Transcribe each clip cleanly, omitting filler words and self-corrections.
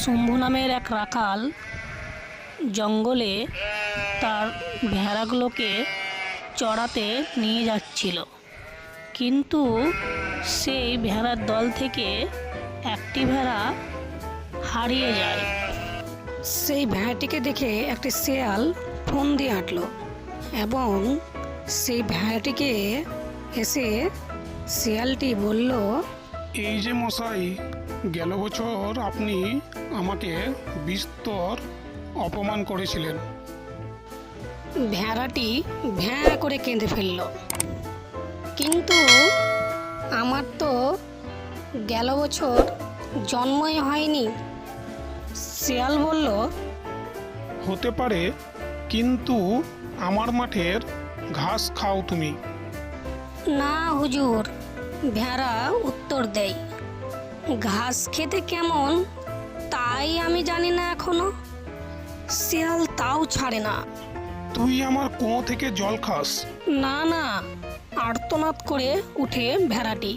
শম্ভু নামের এক রাখাল জঙ্গলে তার ভেড়াগুলোকে চড়াতে নিয়ে যাচ্ছিল, কিন্তু সেই ভেড়ার দল থেকে একটি ভেড়া হারিয়ে যায়। সেই ভেড়াটিকে দেখে একটি শেয়াল ফোন দিয়ে হাঁটলো এবং সেই ভেড়াটিকে এসে শেয়ালটি বলল, এই যে মশাই, গেল বছর আপনি আমাকে বিস্তর অপমান করেছিলেন। ভেড়াটি ভ্যাঁ করে কেঁদে ফেলল, কিন্তু আমার তো গেল বছর জন্মই হয়নি। শেয়াল বলল, হতে পারে, কিন্তু আমার মাঠের ঘাস খাও তুমি। না হুজুর, ভেড়া উত্তর দেয়, ঘাস খেতে কেমন তাই আমি জানি না এখনো। শেয়াল তাও ছাড়ে না। তুই আমার কুয়ো থেকে জল খাস? না না, আর্তনাদ করে উঠে ভেড়াটি,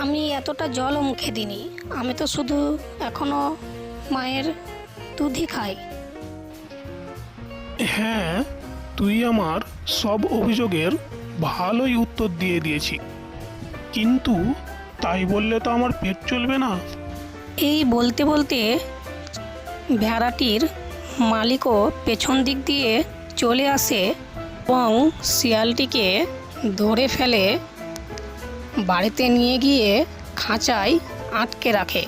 আমি এতটা জলও মুখে দিইনি, আমি তো শুধু এখনো মায়ের দুধই খাই। হ্যাঁ, তুই আমার সব অভিযোগের ভালোই উত্তর দিয়ে দিয়েছি, কিন্তু তাই বললে তো আমার পেট চলবে না। এই বলতে বলতে ভেড়াটির মালিকও পেছন দিক দিয়ে চলে আসে এবং শিয়ালটিকে ধরে ফেলে বাড়িতে নিয়ে গিয়ে খাঁচায় আটকে রাখে।